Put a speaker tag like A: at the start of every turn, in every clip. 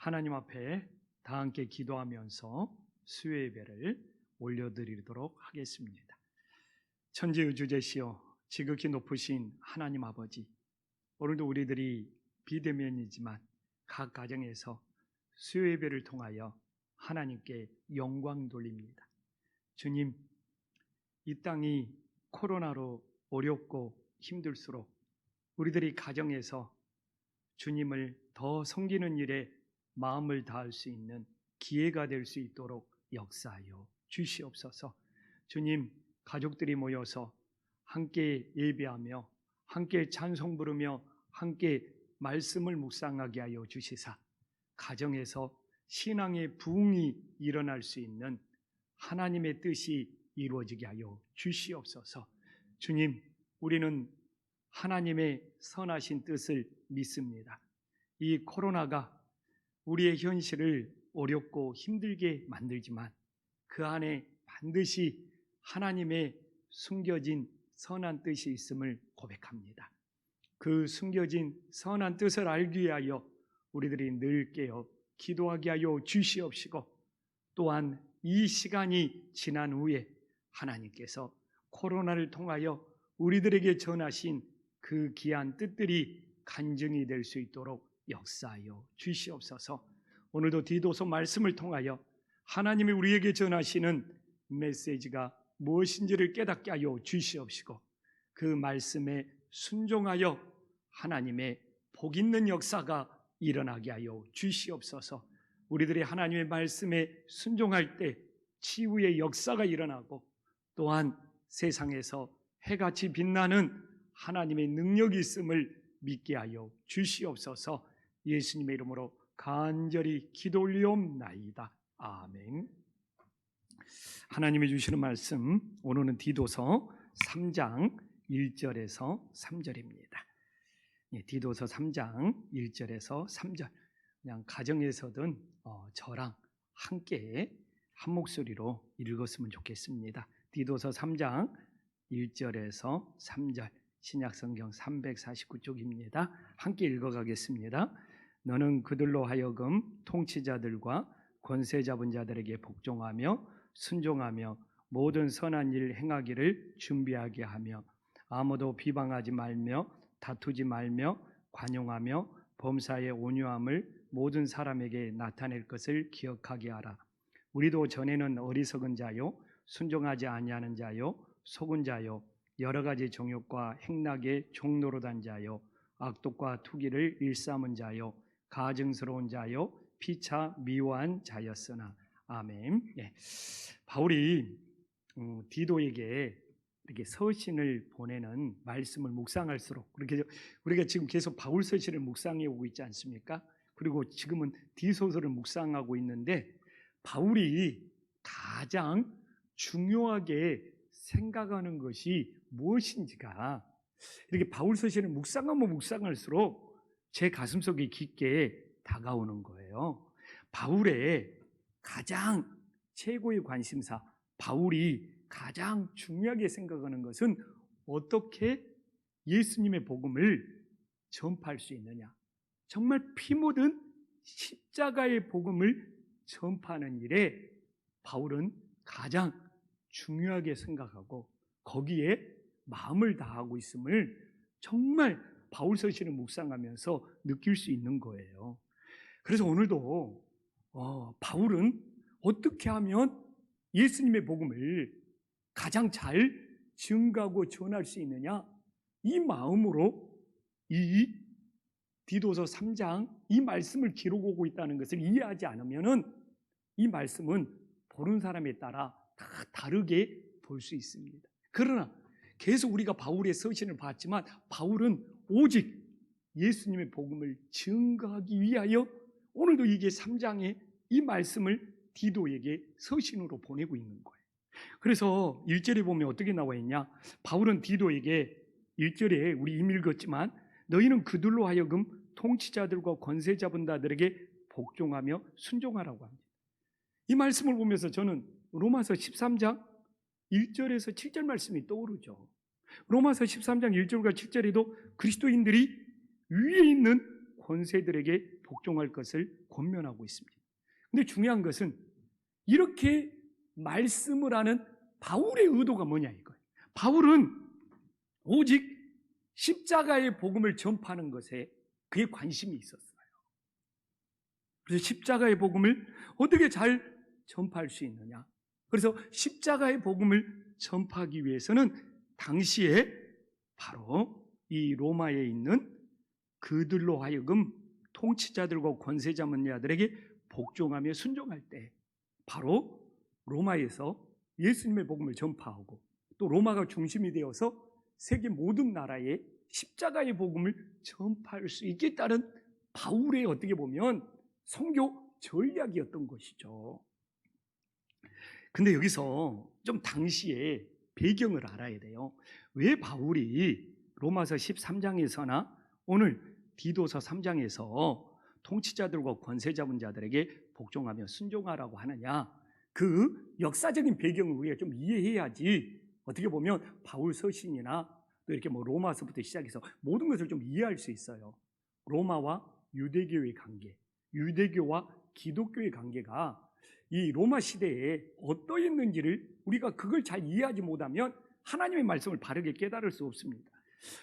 A: 하나님 앞에 다 함께 기도하면서 수요 예배를 올려드리도록 하겠습니다. 천지우주제시여 지극히 높으신 하나님 아버지, 오늘도 우리들이 비대면이지만 각 가정에서 수요 예배를 통하여 하나님께 영광 돌립니다. 주님, 이 땅이 코로나로 어렵고 힘들수록 우리들이 가정에서 주님을 더 섬기는 일에 마음을 다할 수 있는 기회가 될 수 있도록 역사하여 주시옵소서. 주님, 가족들이 모여서 함께 예배하며 함께 찬송 부르며 함께 말씀을 묵상하게 하여 주시사 가정에서 신앙의 부흥이 일어날 수 있는 하나님의 뜻이 이루어지게 하여 주시옵소서. 주님, 우리는 하나님의 선하신 뜻을 믿습니다. 이 코로나가 우리의 현실을 어렵고 힘들게 만들지만 그 안에 반드시 하나님의 숨겨진 선한 뜻이 있음을 고백합니다. 그 숨겨진 선한 뜻을 알기 위하여 우리들이 늘 깨어 기도하게 하여 주시옵시고, 또한 이 시간이 지난 후에 하나님께서 코로나를 통하여 우리들에게 전하신 그 귀한 뜻들이 간증이 될 수 있도록 역사하여 주시옵소서. 오늘도 디도서 말씀을 통하여 하나님이 우리에게 전하시는 메시지가 무엇인지를 깨닫게 하여 주시옵시고, 그 말씀에 순종하여 하나님의 복 있는 역사가 일어나게 하여 주시옵소서. 우리들이 하나님의 말씀에 순종할 때 치유의 역사가 일어나고, 또한 세상에서 해같이 빛나는 하나님의 능력이 있음을 믿게 하여 주시옵소서. 예수님의 이름으로 간절히 기도 올리옵나이다. 아멘. 하나님이 주시는 말씀, 오늘은 디도서 3장 1절에서 3절입니다. 디도서 3장 1절에서 3절, 그냥 가정에서든 저랑 함께 한 목소리로 읽었으면 좋겠습니다. 디도서 3장 1절에서 3절, 신약성경 349쪽입니다. 함께 읽어가겠습니다. 너는 그들로 하여금 통치자들과 권세 잡은 자들에게 복종하며 순종하며 모든 선한 일 행하기를 준비하게 하며 아무도 비방하지 말며 다투지 말며 관용하며 범사의 온유함을 모든 사람에게 나타낼 것을 기억하게 하라. 우리도 전에는 어리석은 자요 순종하지 아니하는 자요 속은 자요 여러 가지 정욕과 행락의 종노릇한 자요 악독과 투기를 일삼은 자요 가증스러운 자요 피차 미워한 자였으나. 아멘. 바울이 디도에게 이렇게 서신을 보내는 말씀을 묵상할수록, 그렇게 우리가 지금 계속 바울 서신을 묵상해 오고 있지 않습니까? 그리고 지금은 디도서를 묵상하고 있는데, 바울이 가장 중요하게 생각하는 것이 무엇인지가 이렇게 바울 서신을 묵상하면 묵상할수록 제 가슴속에 깊게 다가오는 거예요. 바울의 가장 최고의 관심사, 바울이 가장 중요하게 생각하는 것은 어떻게 예수님의 복음을 전파할 수 있느냐, 정말 피 묻은 십자가의 복음을 전파하는 일에 바울은 가장 중요하게 생각하고 거기에 마음을 다하고 있음을 정말 바울 서신을 묵상하면서 느낄 수 있는 거예요. 그래서 오늘도 바울은 어떻게 하면 예수님의 복음을 가장 잘 증가하고 전할 수 있느냐, 이 마음으로 이 디도서 3장 이 말씀을 기록하고 있다는 것을 이해하지 않으면 이 말씀은 보는 사람에 따라 다 다르게 볼 수 있습니다. 그러나 계속 우리가 바울의 서신을 봤지만 바울은 오직 예수님의 복음을 증거하기 위하여 오늘도 이게 3장의 이 말씀을 디도에게 서신으로 보내고 있는 거예요. 그래서 1절에 보면 어떻게 나와 있냐, 바울은 디도에게 1절에 우리 이미 읽었지만 너희는 그들로 하여금 통치자들과 권세 잡은 자들에게 복종하며 순종하라고 합니다. 이 말씀을 보면서 저는 로마서 13장 1절에서 7절 말씀이 떠오르죠. 로마서 13장 1절과 7절에도 그리스도인들이 위에 있는 권세들에게 복종할 것을 권면하고 있습니다. 근데 중요한 것은 이렇게 말씀을 하는 바울의 의도가 뭐냐 이거예요. 바울은 오직 십자가의 복음을 전파하는 것에 그에 관심이 있었어요. 그래서 십자가의 복음을 어떻게 잘 전파할 수 있느냐. 그래서 십자가의 복음을 전파하기 위해서는 당시에 바로 이 로마에 있는 그들로 하여금 통치자들과 권세자들에게 복종하며 순종할 때 바로 로마에서 예수님의 복음을 전파하고 또 로마가 중심이 되어서 세계 모든 나라에 십자가의 복음을 전파할 수 있겠다는 바울의 어떻게 보면 선교 전략이었던 것이죠. 근데 여기서 좀 당시의 배경을 알아야 돼요. 왜 바울이 로마서 13장에서나 오늘 디도서 3장에서 통치자들과 권세자들에게 복종하며 순종하라고 하느냐, 그 역사적인 배경을 우리가 좀 이해해야지 어떻게 보면 바울 서신이나 또 이렇게 로마서부터 시작해서 모든 것을 좀 이해할 수 있어요. 로마와 유대교의 관계, 유대교와 기독교의 관계가 이 로마 시대에 어떠했는지를 우리가 그걸 잘 이해하지 못하면 하나님의 말씀을 바르게 깨달을 수 없습니다.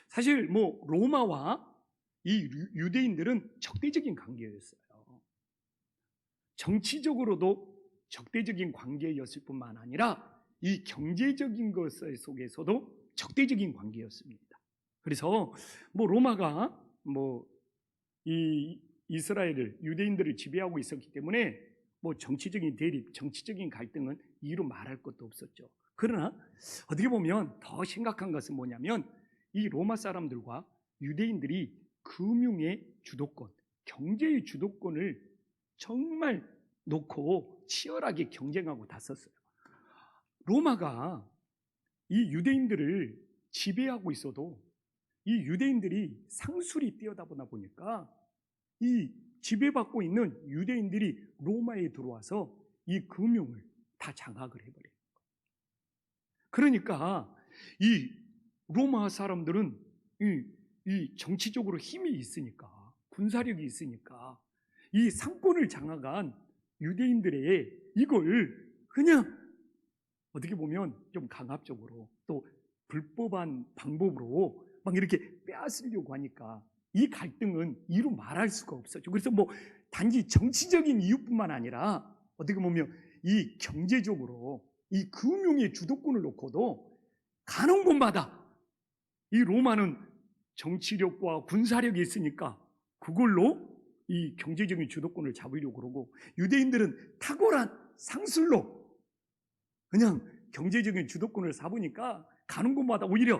A: 사실 로마와 이 유대인들은 적대적인 관계였어요. 정치적으로도 적대적인 관계였을 뿐만 아니라 이 경제적인 것 속에서도 적대적인 관계였습니다. 그래서 로마가 이 이스라엘을 유대인들을 지배하고 있었기 때문에 정치적인 대립, 정치적인 갈등은 이루 말할 것도 없었죠. 그러나 어떻게 보면 더 심각한 것은 뭐냐면 이 로마 사람들과 유대인들이 금융의 주도권, 경제의 주도권을 정말 놓고 치열하게 경쟁하고 다퉜어요. 로마가 이 유대인들을 지배하고 있어도 이 유대인들이 상술이 뛰어나다 보니까 이 지배받고 있는 유대인들이 로마에 들어와서 이 금융을 다 장악을 해버려요. 그러니까 이 로마 사람들은 이 정치적으로 힘이 있으니까, 군사력이 있으니까 이 상권을 장악한 유대인들의 이걸 그냥 어떻게 보면 좀 강압적으로 또 불법한 방법으로 막 이렇게 빼앗으려고 하니까 이 갈등은 이루 말할 수가 없었죠. 그래서 단지 정치적인 이유뿐만 아니라 어떻게 보면 이 경제적으로 이 금융의 주도권을 놓고도 가는 곳마다 이 로마는 정치력과 군사력이 있으니까 그걸로 이 경제적인 주도권을 잡으려고 그러고, 유대인들은 탁월한 상술로 그냥 경제적인 주도권을 잡으니까 가는 곳마다 오히려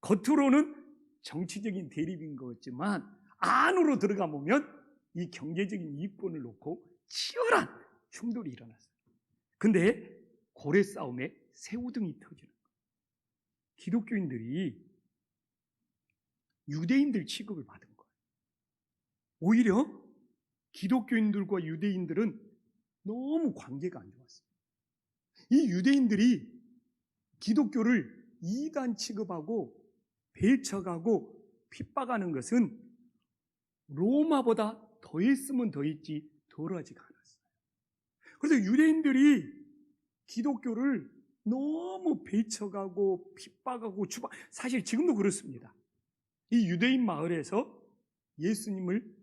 A: 겉으로는 정치적인 대립인 것 같지만 안으로 들어가 보면 이 경제적인 이권을 놓고 치열한 충돌이 일어났어요. 근데 고래 싸움에 새우등이 터지는 거예요. 기독교인들이 유대인들 취급을 받은 거예요. 오히려 기독교인들과 유대인들은 너무 관계가 안 좋았어요. 이 유대인들이 기독교를 이단 취급하고 배척하고 핍박하는 것은 로마보다 더했으면 더했지 덜하지가 않았어요. 그래서 유대인들이 기독교를 너무 배척하고 핍박하고 사실 지금도 그렇습니다. 이 유대인 마을에서 예수님을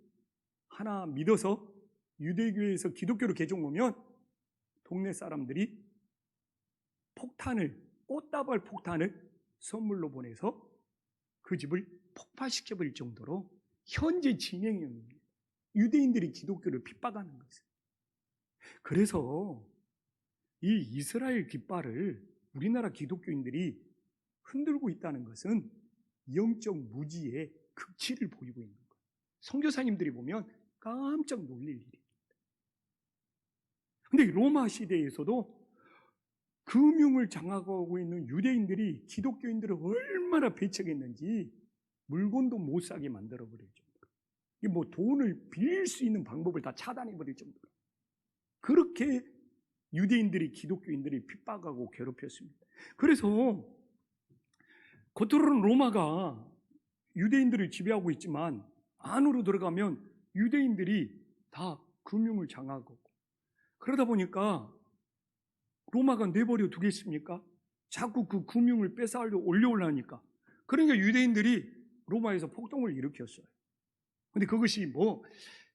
A: 하나 믿어서 유대교에서 기독교로 개종 오면 동네 사람들이 꽃다발 폭탄을 선물로 보내서 그 집을 폭파시켜버릴 정도로 현재 진행형입니다. 유대인들이 기독교를 핍박하는 것은. 그래서 이 이스라엘 깃발을 우리나라 기독교인들이 흔들고 있다는 것은 영적 무지의 극치를 보이고 있는 거예요. 선교사님들이 보면 깜짝 놀랄 일입니다. 그런데 로마 시대에서도 금융을 장악하고 있는 유대인들이 기독교인들을 얼마나 배척했는지 물건도 못 사게 만들어버릴 정도로, 돈을 빌릴 수 있는 방법을 다 차단해버릴 정도로 그렇게 유대인들이 기독교인들이 핍박하고 괴롭혔습니다. 그래서 겉으로는 로마가 유대인들을 지배하고 있지만 안으로 들어가면 유대인들이 다 금융을 장악하고, 그러다 보니까 로마가 내버려 두겠습니까? 자꾸 그 금융을 뺏어가려 올려오려니까. 그러니까 유대인들이 로마에서 폭동을 일으켰어요. 근데 그것이 뭐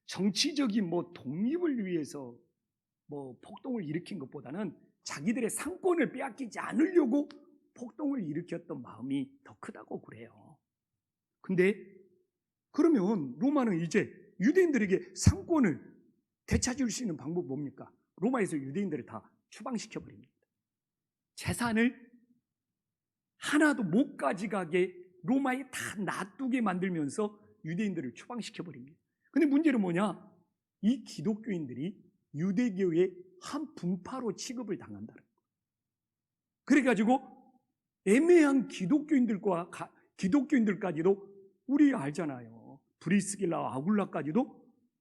A: 정치적인 뭐 독립을 위해서 뭐 폭동을 일으킨 것보다는 자기들의 상권을 빼앗기지 않으려고 폭동을 일으켰던 마음이 더 크다고 그래요. 근데 그러면 로마는 이제 유대인들에게 상권을 되찾을 수 있는 방법이 뭡니까? 로마에서 유대인들을 다 추방시켜버립니다. 재산을 하나도 못 가져가게 로마에 다 놔두게 만들면서 유대인들을 추방시켜버립니다. 근데 문제는 뭐냐? 이 기독교인들이 유대교의 한 분파로 취급을 당한다는 거예요. 그래가지고 애매한 기독교인들까지도 우리 알잖아요. 브리스길라, 아굴라까지도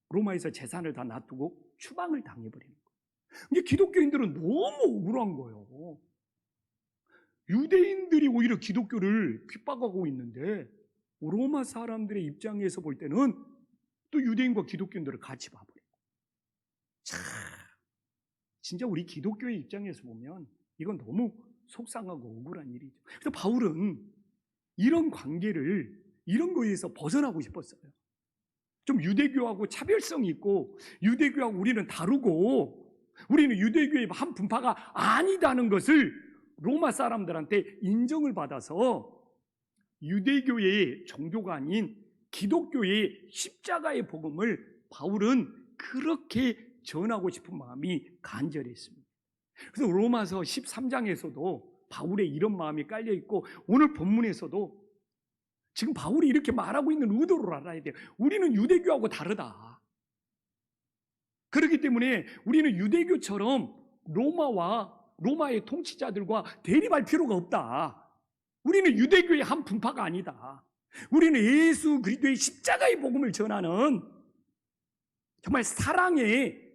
A: 로마에서 재산을 다 놔두고 추방을 당해버리는 거예요. 근데 기독교인들은 너무 억울한 거예요. 유대인들이 오히려 기독교를 핍박하고 있는데 로마 사람들의 입장에서 볼 때는 또 유대인과 기독교인들을 같이 봐버리고. 참, 진짜 우리 기독교의 입장에서 보면 이건 너무 속상하고 억울한 일이죠. 그래서 바울은 이런 관계를, 이런 거에서 벗어나고 싶었어요. 좀 유대교하고 차별성이 있고, 유대교하고 우리는 다르고, 우리는 유대교의 한 분파가 아니다는 것을 로마 사람들한테 인정을 받아서 유대교의 종교가 아닌 기독교의 십자가의 복음을 바울은 그렇게 전하고 싶은 마음이 간절했습니다. 그래서 로마서 13장에서도 바울의 이런 마음이 깔려 있고, 오늘 본문에서도 지금 바울이 이렇게 말하고 있는 의도를 알아야 돼요. 우리는 유대교하고 다르다. 그렇기 때문에 우리는 유대교처럼 로마의 통치자들과 대립할 필요가 없다. 우리는 유대교의 한 분파가 아니다. 우리는 예수 그리스도의 십자가의 복음을 전하는 정말 사랑의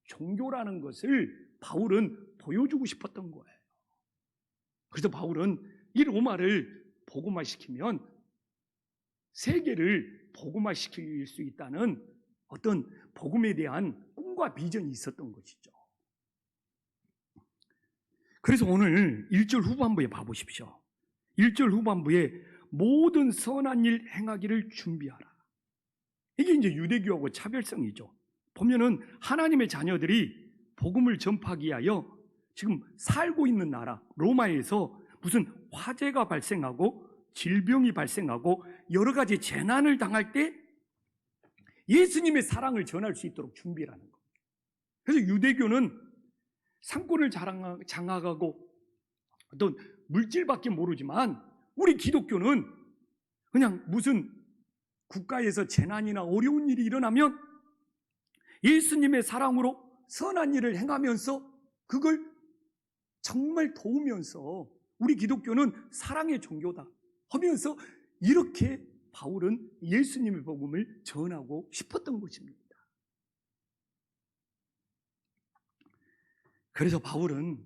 A: 종교라는 것을 바울은 보여주고 싶었던 거예요. 그래서 바울은 이 로마를 복음화시키면 세계를 복음화시킬 수 있다는 어떤 복음에 대한 꿈과 비전이 있었던 것이죠. 그래서 오늘 1절 후반부에 봐보십시오. 1절 후반부에 모든 선한 일 행하기를 준비하라. 이게 이제 유대교하고 차별성이죠. 보면은 하나님의 자녀들이 복음을 전파하기 위하여 지금 살고 있는 나라 로마에서 무슨 화재가 발생하고 질병이 발생하고 여러 가지 재난을 당할 때 예수님의 사랑을 전할 수 있도록 준비라는 거예요. 그래서 유대교는 상권을 장악하고 어떤 물질밖에 모르지만, 우리 기독교는 그냥 무슨 국가에서 재난이나 어려운 일이 일어나면 예수님의 사랑으로 선한 일을 행하면서 그걸 정말 도우면서, 우리 기독교는 사랑의 종교다 하면서 이렇게 바울은 예수님의 복음을 전하고 싶었던 것입니다. 그래서 바울은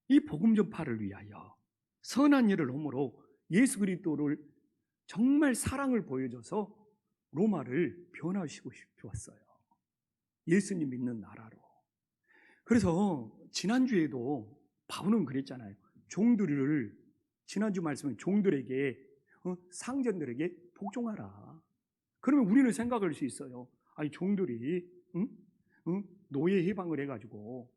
A: 이 복음 전파를 위하여 선한 일을 허물어 예수 그리스도를 정말 사랑을 보여줘서 로마를 변화시키고 싶었어요. 예수님 믿는 나라로. 그래서 지난주에도 바울은 그랬잖아요. 종들을, 지난주 말씀은 종들에게, 상전들에게 복종하라. 그러면 우리는 생각할 수 있어요. 아니, 종들이 노예 해방을 해가지고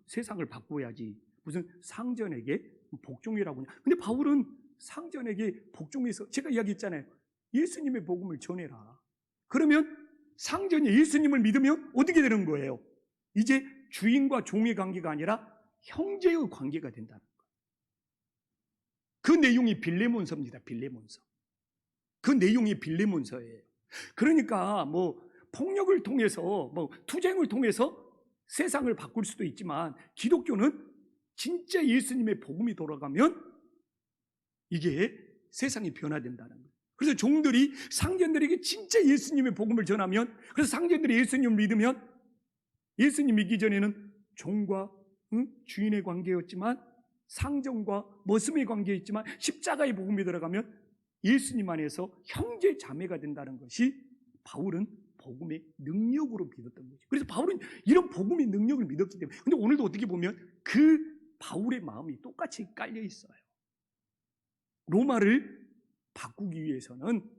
A: 세상을 바꿔야지 무슨 상전에게 복종이라고 하냐. 근데 바울은 상전에게 복종해서, 제가 이야기했잖아요. 예수님의 복음을 전해라. 그러면 상전이 예수님을 믿으면 어떻게 되는 거예요? 이제 주인과 종의 관계가 아니라 형제의 관계가 된다는 거예요. 그 내용이 빌레몬서입니다. 빌레몬서. 그 내용이 빌레몬서예요. 그러니까 뭐 폭력을 통해서, 뭐 투쟁을 통해서 세상을 바꿀 수도 있지만, 기독교는 진짜 예수님의 복음이 돌아가면 이게 세상이 변화된다는 거예요. 그래서 종들이 상전들에게 진짜 예수님의 복음을 전하면, 그래서 상전들이 예수님을 믿으면, 예수님 믿기 전에는 종과 주인의 관계였지만, 상전과 머슴의 관계였지만, 십자가의 복음이 들어가면 예수님 안에서 형제 자매가 된다는 것이 바울은 복음의 능력으로 믿었던 거죠. 그래서 바울은 이런 복음의 능력을 믿었기 때문에, 근데 오늘도 어떻게 보면 그 바울의 마음이 똑같이 깔려 있어요. 로마를 바꾸기 위해서는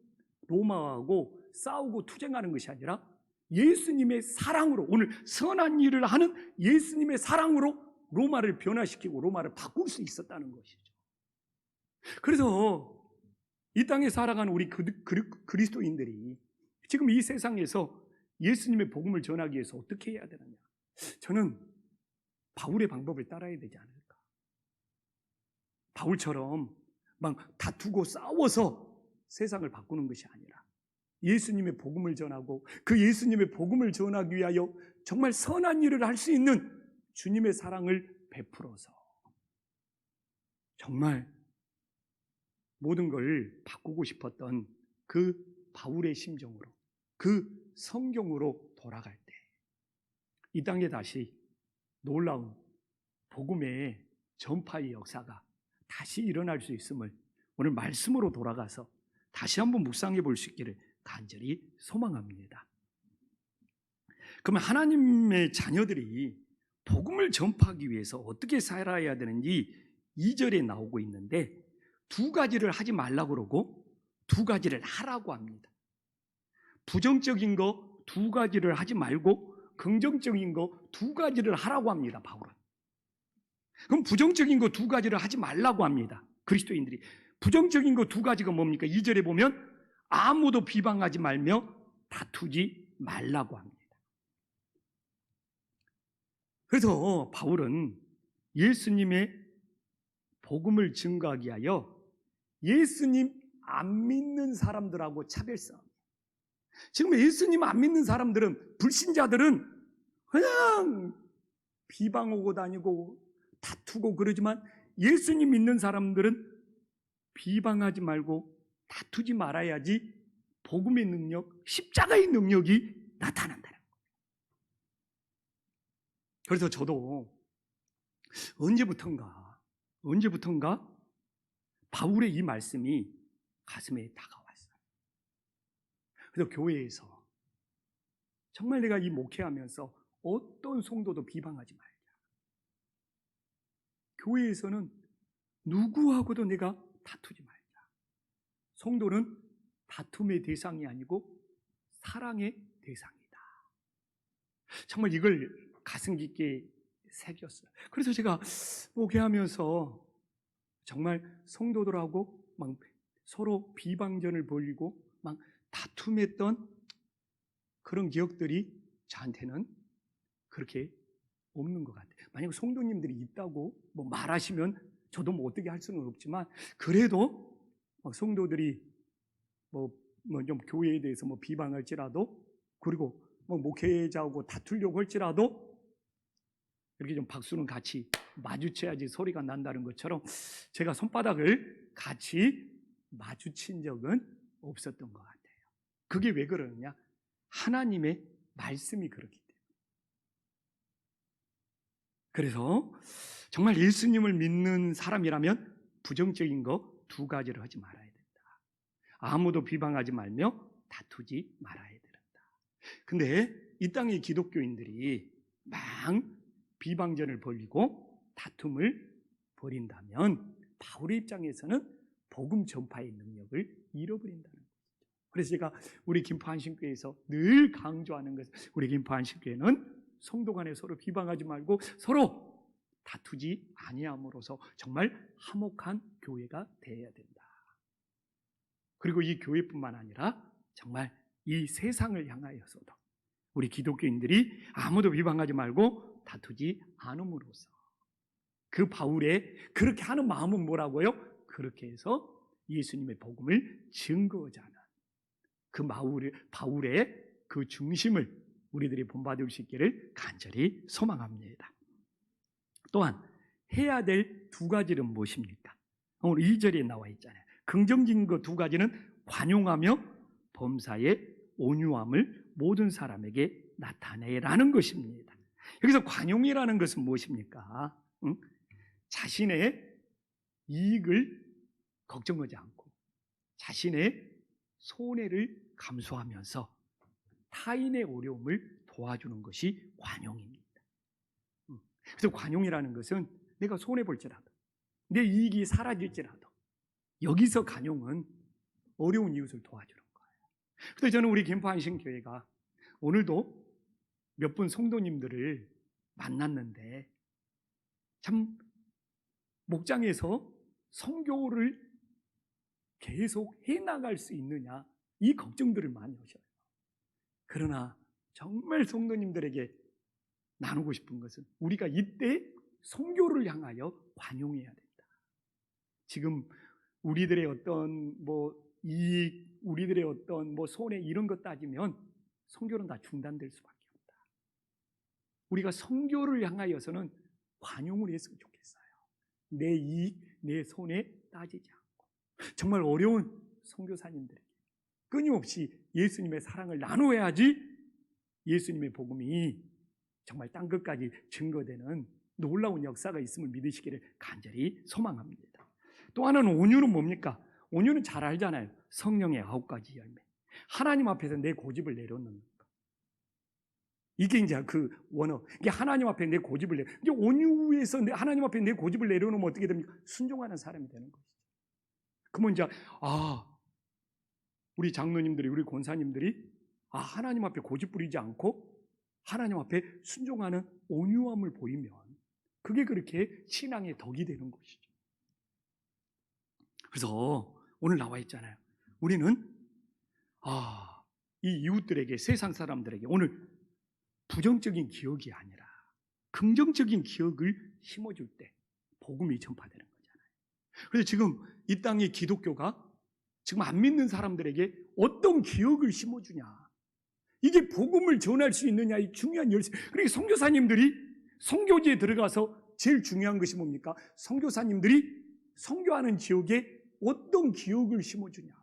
A: 로마하고 싸우고 투쟁하는 것이 아니라 예수님의 사랑으로, 오늘 선한 일을 하는 예수님의 사랑으로 로마를 변화시키고 로마를 바꿀 수 있었다는 것이죠. 그래서 이 땅에 살아가는 우리 그리스도인들이 지금 이 세상에서 예수님의 복음을 전하기 위해서 어떻게 해야 되느냐? 저는 바울의 방법을 따라야 되지 않을까? 바울처럼 막 다투고 싸워서 세상을 바꾸는 것이 아니라 예수님의 복음을 전하고 그 예수님의 복음을 전하기 위하여 정말 선한 일을 할 수 있는 주님의 사랑을 베풀어서 정말 모든 걸 바꾸고 싶었던 그 바울의 심정으로, 그 성경으로 돌아갈 때 이 땅에 다시 놀라운 복음의 전파의 역사가 다시 일어날 수 있음을 오늘 말씀으로 돌아가서 다시 한번 묵상해 볼 수 있기를 간절히 소망합니다. 그러면 하나님의 자녀들이 복음을 전파하기 위해서 어떻게 살아야 되는지 2절에 나오고 있는데, 두 가지를 하지 말라고 그러고 두 가지를 하라고 합니다. 부정적인 거 두 가지를 하지 말고 긍정적인 거 두 가지를 하라고 합니다, 바울은. 그럼 부정적인 거 두 가지를 하지 말라고 합니다, 그리스도인들이. 부정적인 거 두 가지가 뭡니까? 2절에 보면 아무도 비방하지 말며 다투지 말라고 합니다. 그래서 바울은 예수님의 복음을 증거하기 위하여 예수님 안 믿는 사람들하고 차별싸움. 지금 예수님 안 믿는 사람들은, 불신자들은 그냥 비방하고 다니고 다투고 그러지만 예수님 믿는 사람들은 비방하지 말고 다투지 말아야지 복음의 능력, 십자가의 능력이 나타난다는 거예요. 그래서 저도 언제부턴가 바울의 이 말씀이 가슴에 다가왔어요. 그래서 교회에서 정말 내가 이 목회하면서 어떤 성도도 비방하지 말자. 교회에서는 누구하고도 내가 다투지 말자. 성도는 다툼의 대상이 아니고 사랑의 대상이다. 정말 이걸 가슴 깊게 새겼어요. 그래서 제가 목회하면서 정말 성도들하고 막 서로 비방전을 벌이고 막 다툼했던 그런 기억들이 저한테는 그렇게 없는 것 같아요. 만약 성도님들이 있다고 뭐 말하시면 저도 뭐 어떻게 할 수는 없지만, 그래도 막 성도들이 뭐 좀 교회에 대해서 뭐 비방할지라도, 그리고 뭐 목회자하고 다투려고 할지라도 이렇게 좀 박수는 같이 마주쳐야지 소리가 난다는 것처럼 제가 손바닥을 같이 마주친 적은 없었던 것 같아요. 그게 왜 그러느냐? 하나님의 말씀이 그렇기 때문에. 그래서 정말 예수님을 믿는 사람이라면 부정적인 거 두 가지를 하지 말아야 된다. 아무도 비방하지 말며 다투지 말아야 된다. 근데 이 땅의 기독교인들이 막 비방전을 벌이고 다툼을 벌인다면 바울의 입장에서는 복음 전파의 능력을 잃어버린다는 거죠. 그래서 제가 우리 김포한신교회에서 늘 강조하는 것은, 우리 김포한신교회는 성도 간에 서로 비방하지 말고 서로 다투지 아니함으로써 정말 화목한 교회가 되어야 된다. 그리고 이 교회뿐만 아니라 정말 이 세상을 향하여서도 우리 기독교인들이 아무도 비방하지 말고 다투지 않음으로써, 그 바울의 그렇게 하는 마음은 뭐라고요? 그렇게 해서 예수님의 복음을 증거하자는 그 바울의 그 중심을 우리들이 본받을 수 있기를 간절히 소망합니다. 또한 해야 될 두 가지는 무엇입니까? 오늘 2절에 나와 있잖아요. 긍정적인 것 두 가지는 관용하며 범사의 온유함을 모든 사람에게 나타내라는 것입니다. 여기서 관용이라는 것은 무엇입니까? 자신의 이익을 걱정하지 않고 자신의 손해를 감수하면서 타인의 어려움을 도와주는 것이 관용입니다. 그래서 관용이라는 것은 내가 손해볼지라도, 내 이익이 사라질지라도, 여기서 관용은 어려운 이웃을 도와주는 거예요. 그래서 저는 우리 김포한신교회가 오늘도 몇 분 성도님들을 만났는데 참 목장에서 선교를 계속 해나갈 수 있느냐, 이 걱정들을 많이 하셔요. 그러나 정말 성도님들에게 나누고 싶은 것은 우리가 이때 선교를 향하여 관용해야 된다. 지금 우리들의 어떤 이익, 우리들의 어떤 손해 이런 것 따지면 선교는 다 중단될 수밖에 없다. 우리가 선교를 향하여서는 관용을 했으면 좋겠어요. 내 이익, 내 손해 따지지 않고 정말 어려운 선교사님들에게 끊임없이 예수님의 사랑을 나누어야지 예수님의 복음이 정말 땅끝까지 증거되는 놀라운 역사가 있음을 믿으시기를 간절히 소망합니다. 또 하나는 온유는 뭡니까? 온유는 잘 알잖아요. 성령의 9가지 열매. 하나님 앞에서 내 고집을 내려놓는 것. 이게 이제 그 원어. 이게 하나님 앞에 내 고집을 이게 온유에서 하나님 앞에 내 고집을 내려놓으면 어떻게 됩니까? 순종하는 사람이 되는 것이죠. 그러면 이제 우리 장로님들이, 우리 권사님들이 하나님 앞에 고집 부리지 않고 하나님 앞에 순종하는 온유함을 보이면 그게 그렇게 신앙의 덕이 되는 것이죠. 그래서 오늘 나와 있잖아요. 우리는 이 이웃들에게, 세상 사람들에게 오늘 부정적인 기억이 아니라 긍정적인 기억을 심어줄 때 복음이 전파되는 거잖아요. 그래서 지금 이 땅의 기독교가 지금 안 믿는 사람들에게 어떤 기억을 심어주냐, 이게 복음을 전할 수 있느냐, 이 중요한 열쇠. 그러니까 선교사님들이 선교지에 들어가서 제일 중요한 것이 뭡니까? 선교사님들이 선교하는 지역에 어떤 기억을 심어주냐,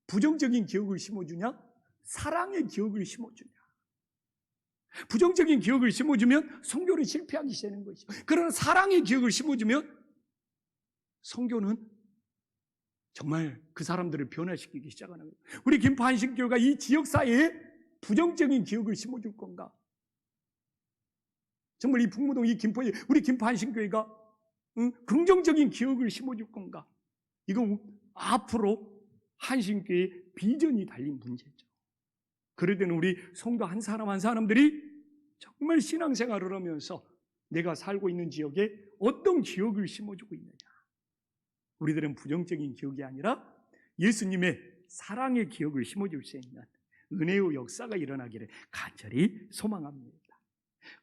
A: 부정적인 기억을 심어주냐, 사랑의 기억을 심어주냐. 부정적인 기억을 심어주면 선교는 실패하기 시작하는 것이죠. 그러나 사랑의 기억을 심어주면 선교는 정말 그 사람들을 변화시키기 시작하는 거예요. 우리 김포한신교회가 이 지역사회에 부정적인 기억을 심어줄 건가? 정말 이 북무동, 이 김포에 우리 김포한신교회가 긍정적인 기억을 심어줄 건가? 이건 앞으로 한신교회의 비전이 달린 문제죠. 그럴 때는 우리 성도 한 사람 한 사람들이 정말 신앙생활을 하면서 내가 살고 있는 지역에 어떤 기억을 심어주고 있느냐. 우리들은 부정적인 기억이 아니라 예수님의 사랑의 기억을 심어줄 수 있는 은혜의 역사가 일어나기를 간절히 소망합니다.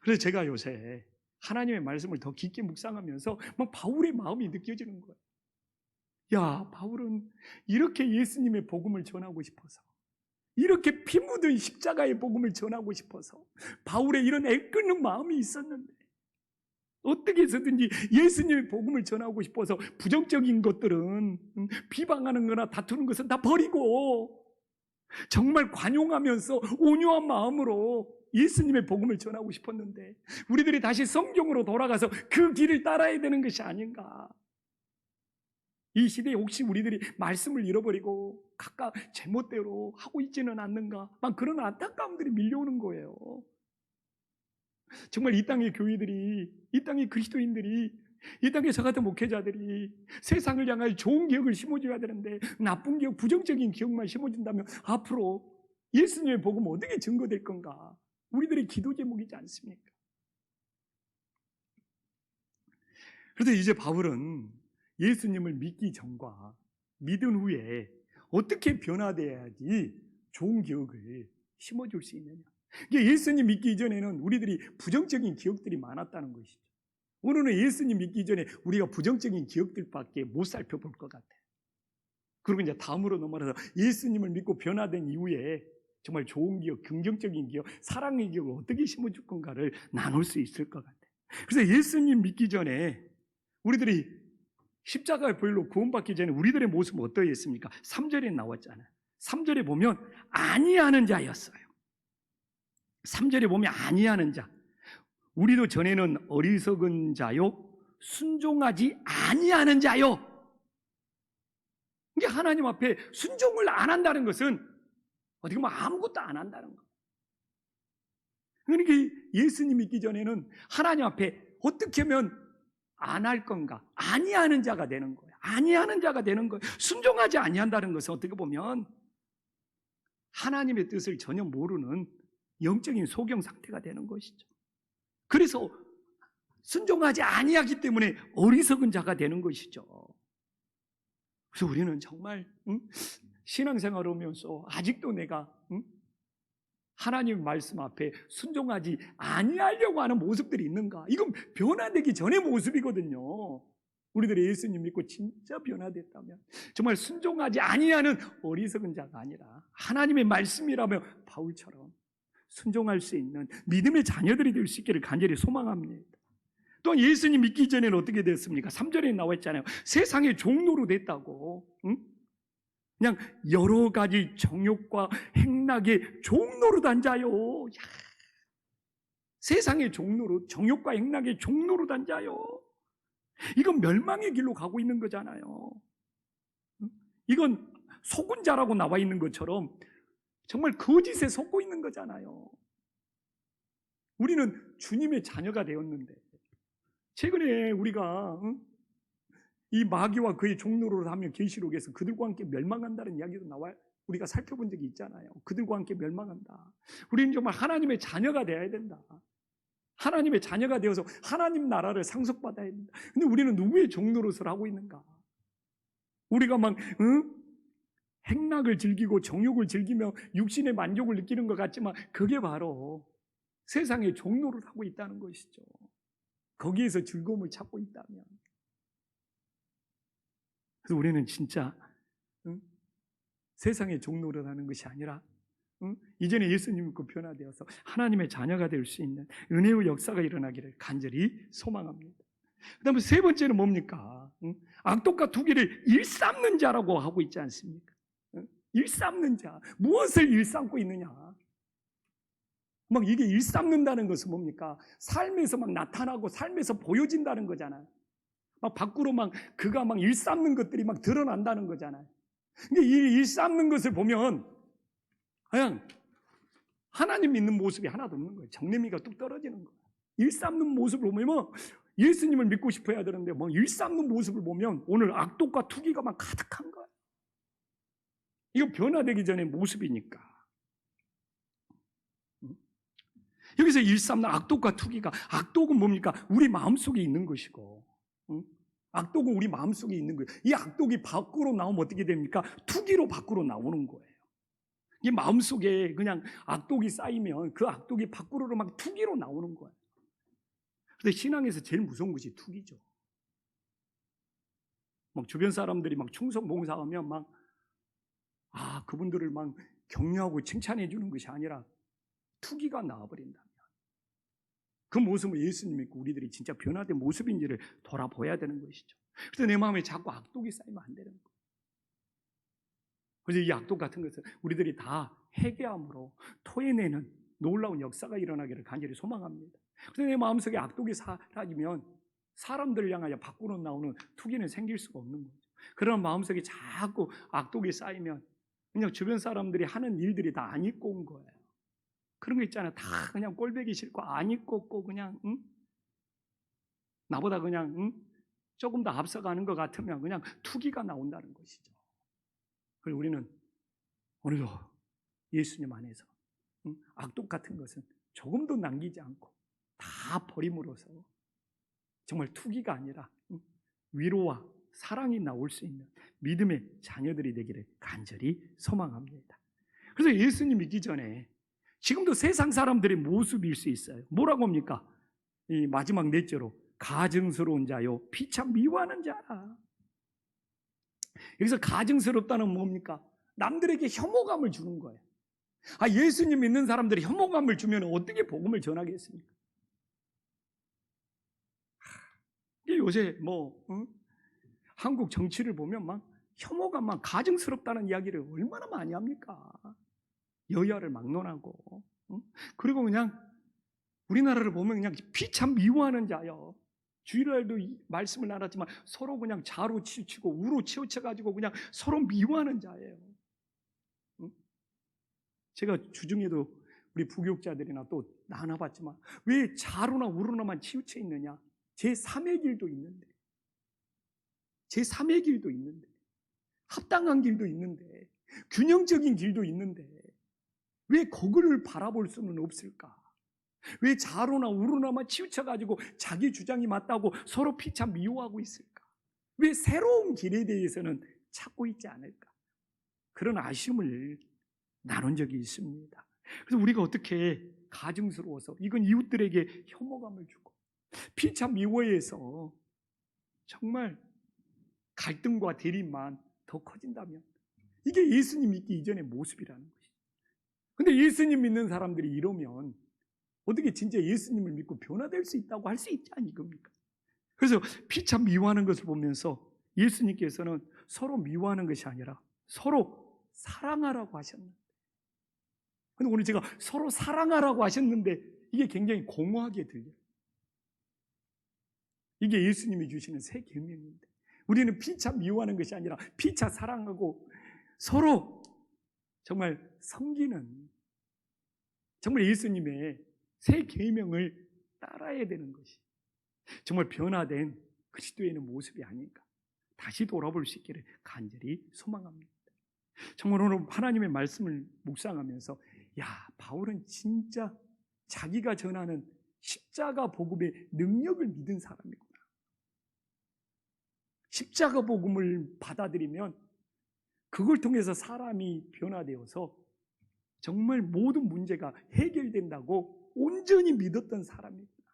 A: 그래서 제가 요새 하나님의 말씀을 더 깊게 묵상하면서 막 바울의 마음이 느껴지는 거예요. 야, 바울은 이렇게 예수님의 복음을 전하고 싶어서, 이렇게 피 묻은 십자가의 복음을 전하고 싶어서 바울의 이런 애끓는 마음이 있었는데 어떻게 해서든지 예수님의 복음을 전하고 싶어서 부정적인 것들은, 비방하는 거나 다투는 것은 다 버리고 정말 관용하면서 온유한 마음으로 예수님의 복음을 전하고 싶었는데 우리들이 다시 성경으로 돌아가서 그 길을 따라야 되는 것이 아닌가. 이 시대에 혹시 우리들이 말씀을 잃어버리고 각각 제멋대로 하고 있지는 않는가, 막 그런 안타까움들이 밀려오는 거예요. 정말 이 땅의 교회들이, 이 땅의 그리스도인들이, 이 땅의 저 같은 목회자들이 세상을 향하여 좋은 기억을 심어줘야 되는데 나쁜 기억, 부정적인 기억만 심어준다면 앞으로 예수님의 복음 어떻게 증거될 건가? 우리들의 기도 제목이지 않습니까? 그래서 이제 바울은 예수님을 믿기 전과 믿은 후에 어떻게 변화돼야지 좋은 기억을 심어줄 수 있느냐. 예수님 믿기 이전에는 우리들이 부정적인 기억들이 많았다는 것이죠. 오늘은 예수님 믿기 전에 우리가 부정적인 기억들밖에 못 살펴볼 것 같아요. 그리고 이제 다음으로 넘어가서 예수님을 믿고 변화된 이후에 정말 좋은 기억, 긍정적인 기억, 사랑의 기억을 어떻게 심어줄 건가를 나눌 수 있을 것 같아요. 그래서 예수님 믿기 전에 우리들이 십자가의 보혈로 구원받기 전에 우리들의 모습은 어떠했습니까? 3절에 나왔잖아요. 3절에 보면 아니하는 자였어요. 3절에 보면 아니하는 자. 우리도 전에는 어리석은 자요, 순종하지 아니하는 자요. 이게 하나님 앞에 순종을 안 한다는 것은 어떻게 보면 아무것도 안 한다는 거. 그러니까 예수님 믿기 전에는 하나님 앞에 어떻게 하면 안 할 건가? 아니하는 자가 되는 거예요. 아니하는 자가 되는 거예요. 순종하지 아니한다는 것은 어떻게 보면 하나님의 뜻을 전혀 모르는 영적인 소경 상태가 되는 것이죠. 그래서 순종하지 아니하기 때문에 어리석은 자가 되는 것이죠. 그래서 우리는 정말 신앙생활을 하면서 아직도 내가 하나님 말씀 앞에 순종하지 아니하려고 하는 모습들이 있는가? 이건 변화되기 전의 모습이거든요. 우리들이 예수님 믿고 진짜 변화됐다면 정말 순종하지 아니하는 어리석은 자가 아니라 하나님의 말씀이라면 바울처럼 순종할 수 있는 믿음의 자녀들이 될 수 있기를 간절히 소망합니다. 또 예수님 믿기 전에는 어떻게 됐습니까? 3절에 나와 있잖아요. 세상의 종로로 됐다고. 그냥 여러 가지 정욕과 행락의 종로로 단자요. 세상의 종로로, 정욕과 행락의 종로로 단자요. 이건 멸망의 길로 가고 있는 거잖아요. 이건 속은 자라고 나와 있는 것처럼 정말 거짓에 속고 있는 거잖아요. 우리는 주님의 자녀가 되었는데 최근에 우리가 이 마귀와 그의 종로를 하면 계시록에서 그들과 함께 멸망한다는 이야기도 나와요. 우리가 살펴본 적이 있잖아요. 그들과 함께 멸망한다. 우리는 정말 하나님의 자녀가 되어야 된다. 하나님의 자녀가 되어서 하나님 나라를 상속받아야 된다. 근데 우리는 누구의 종노릇을 하고 있는가? 우리가 막 행락을 즐기고 정욕을 즐기며 육신의 만족을 느끼는 것 같지만 그게 바로 세상의 종노릇을 하고 있다는 것이죠. 거기에서 즐거움을 찾고 있다면. 그래서 우리는 진짜 세상의 종노릇 하는 것이 아니라 이전에 예수님 믿고 변화되어서 하나님의 자녀가 될 수 있는 은혜의 역사가 일어나기를 간절히 소망합니다. 그 다음에 세 번째는 뭡니까? 악독과 투기를 일삼는 자라고 하고 있지 않습니까? 일삼는 자. 무엇을 일삼고 있느냐? 막 이게 일삼는다는 것은 뭡니까? 삶에서 막 나타나고 삶에서 보여진다는 거잖아요. 막 밖으로 막 그가 막 일삼는 것들이 막 드러난다는 거잖아요. 근데 이 일삼는 것을 보면 그냥 하나님 믿는 모습이 하나도 없는 거예요. 정례미가 뚝 떨어지는 거예요. 일삼는 모습을 보면 예수님을 믿고 싶어 해야 되는데 뭐 일삼는 모습을 보면 오늘 악독과 투기가 막 가득한 거예요. 이거 변화되기 전의 모습이니까. 여기서 일삼는 악독과 투기가, 악독은 뭡니까? 우리 마음속에 있는 것이고 악독은 우리 마음속에 있는 거예요. 이 악독이 밖으로 나오면 어떻게 됩니까? 투기로 밖으로 나오는 거예요. 이 마음속에 그냥 악독이 쌓이면 그 악독이 밖으로 막 투기로 나오는 거예요. 근데 신앙에서 제일 무서운 것이 투기죠. 막 주변 사람들이 막 충성 봉사하면 막 그분들을 막 격려하고 칭찬해 주는 것이 아니라 투기가 나와버린다면 그 모습은 예수님 믿고 우리들이 진짜 변화된 모습인지를 돌아봐야 되는 것이죠. 그래서 내 마음에 자꾸 악독이 쌓이면 안 되는 거예요. 그래서 이 악독 같은 것은 우리들이 다 회개함으로 토해내는 놀라운 역사가 일어나기를 간절히 소망합니다. 그래서 내 마음속에 악독이 사라지면 사람들을 향하여 밖으로 나오는 투기는 생길 수가 없는 거죠. 그런 마음속에 자꾸 악독이 쌓이면 그냥 주변 사람들이 하는 일들이 다 안 입고 온 거예요. 그런 거 있잖아요. 다 그냥 꼴보기 싫고 안 입고 없고 그냥 나보다 그냥 조금 더 앞서가는 것 같으면 그냥 투기가 나온다는 것이죠. 그리고 우리는 오늘도 예수님 안에서 악독 같은 것은 조금도 남기지 않고 다 버림으로써 정말 투기가 아니라 위로와 사랑이 나올 수 있는 믿음의 자녀들이 되기를 간절히 소망합니다. 그래서 예수님 믿기 전에 지금도 세상 사람들의 모습일 수 있어요. 뭐라고 합니까? 이 마지막 넷째로 가증스러운 자요 피참 미워하는 자라. 여기서 가증스럽다는 뭡니까? 남들에게 혐오감을 주는 거예요. 예수님 믿는 사람들이 혐오감을 주면 어떻게 복음을 전하겠습니까? 요새 한국 정치를 보면 막 혐오감, 막 가증스럽다는 이야기를 얼마나 많이 합니까? 여야를 막론하고. 그리고 그냥 우리나라를 보면 그냥 피참 미워하는 자요. 주일날도 말씀을 나눴지만 서로 그냥 자로 치우치고 우로 치우쳐가지고 그냥 서로 미워하는 자예요. 제가 주중에도 우리 부교육자들이나 또 나눠봤지만 왜 좌로나 우로나만 치우쳐 있느냐? 제3의 길도 있는데, 제3의 길도 있는데, 합당한 길도 있는데, 균형적인 길도 있는데 왜 그거를 바라볼 수는 없을까? 왜 좌로나 우로나만 치우쳐가지고 자기 주장이 맞다고 서로 피차 미워하고 있을까? 왜 새로운 길에 대해서는 찾고 있지 않을까? 그런 아쉬움을 나눈 적이 있습니다. 그래서 우리가 어떻게 가증스러워서 이건 이웃들에게 혐오감을 주고 피차 미워해서 정말 갈등과 대립만 더 커진다면 이게 예수님 믿기 이전의 모습이라는 것이죠. 근데 예수님 믿는 사람들이 이러면 어떻게 진짜 예수님을 믿고 변화될 수 있다고 할 수 있지 않습니까? 그래서 피차 미워하는 것을 보면서 예수님께서는 서로 미워하는 것이 아니라 서로 사랑하라고 하셨는데, 근데 오늘 제가 서로 사랑하라고 하셨는데 이게 굉장히 공허하게 들려요. 이게 예수님이 주시는 새 계명인데 우리는 피차 미워하는 것이 아니라 피차 사랑하고 서로 정말 섬기는, 정말 예수님의 새 계명을 따라야 되는 것이 정말 변화된 그리스도인의 모습이 아닌가, 다시 돌아볼 수 있기를 간절히 소망합니다. 정말 오늘 하나님의 말씀을 묵상하면서 바울은 진짜 자기가 전하는 십자가 복음의 능력을 믿은 사람이구나. 십자가 복음을 받아들이면 그걸 통해서 사람이 변화되어서 정말 모든 문제가 해결된다고 온전히 믿었던 사람이구나.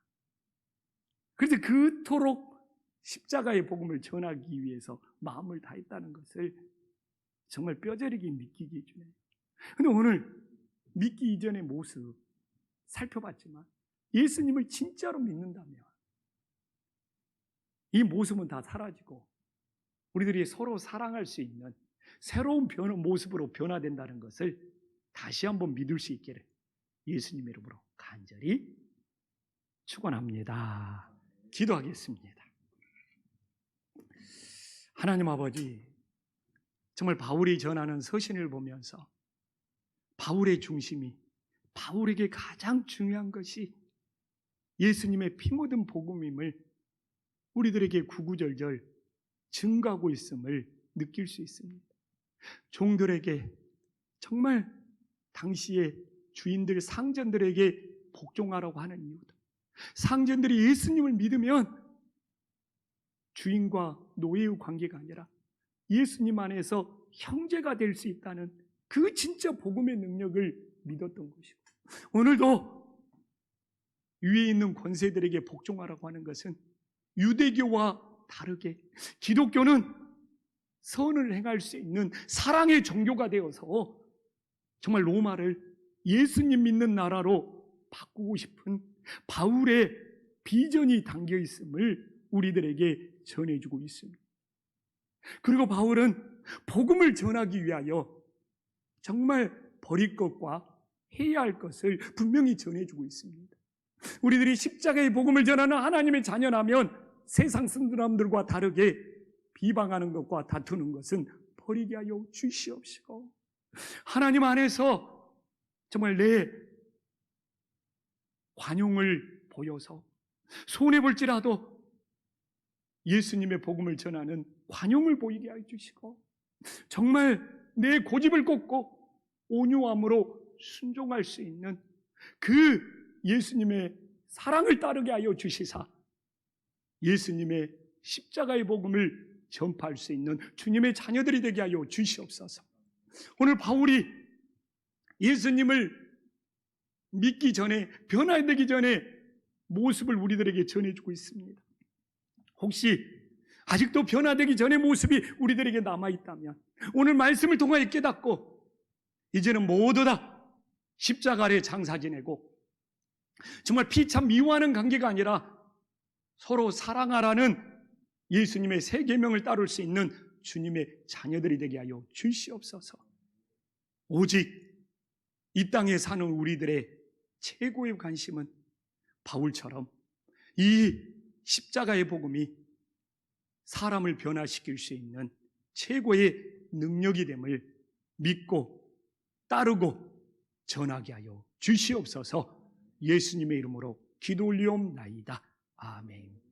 A: 그래서 그토록 십자가의 복음을 전하기 위해서 마음을 다했다는 것을 정말 뼈저리게 느끼게 해주네요. 그런데 오늘 믿기 이전의 모습 살펴봤지만 예수님을 진짜로 믿는다면 이 모습은 다 사라지고 우리들이 서로 사랑할 수 있는 새로운 모습으로 변화된다는 것을 다시 한번 믿을 수 있기를 예수님의 이름으로 간절히 축원합니다. 기도하겠습니다. 하나님 아버지, 정말 바울이 전하는 서신을 보면서 바울의 중심이, 바울에게 가장 중요한 것이 예수님의 피 묻은 복음임을 우리들에게 구구절절 증거하고 있음을 느낄 수 있습니다. 종들에게, 정말 당시의 주인들, 상전들에게 복종하라고 하는 이유도, 상전들이 예수님을 믿으면 주인과 노예의 관계가 아니라 예수님 안에서 형제가 될 수 있다는 그 진짜 복음의 능력을 믿었던 것이고, 오늘도 위에 있는 권세들에게 복종하라고 하는 것은 유대교와 다르게 기독교는 선을 행할 수 있는 사랑의 종교가 되어서 정말 로마를 예수님 믿는 나라로 바꾸고 싶은 바울의 비전이 담겨 있음을 우리들에게 전해주고 있습니다. 그리고 바울은 복음을 전하기 위하여 정말 버릴 것과 해야 할 것을 분명히 전해주고 있습니다. 우리들이 십자가의 복음을 전하는 하나님의 자녀라면 세상 사람들과 다르게 비방하는 것과 다투는 것은 버리게 하여 주시옵시고, 하나님 안에서 정말 내 관용을 보여서 손해볼지라도 예수님의 복음을 전하는 관용을 보이게 해주시고, 정말 내 고집을 꺾고 온유함으로 순종할 수 있는 그 예수님의 사랑을 따르게 하여 주시사 예수님의 십자가의 복음을 전파할 수 있는 주님의 자녀들이 되게 하여 주시옵소서. 오늘 바울이 예수님을 믿기 전에, 변화되기 전에 모습을 우리들에게 전해주고 있습니다. 혹시 아직도 변화되기 전의 모습이 우리들에게 남아있다면 오늘 말씀을 통하여 깨닫고 이제는 모두 다 십자가 아래 장사 지내고 정말 피차 미워하는 관계가 아니라 서로 사랑하라는 예수님의 새 계명을 따를 수 있는 주님의 자녀들이 되게 하여 주시옵소서. 오직 이 땅에 사는 우리들의 최고의 관심은 바울처럼 이 십자가의 복음이 사람을 변화시킬 수 있는 최고의 능력이 됨을 믿고 따르고 전하게 하여 주시옵소서. 예수님의 이름으로 기도 올리옵나이다. 아멘.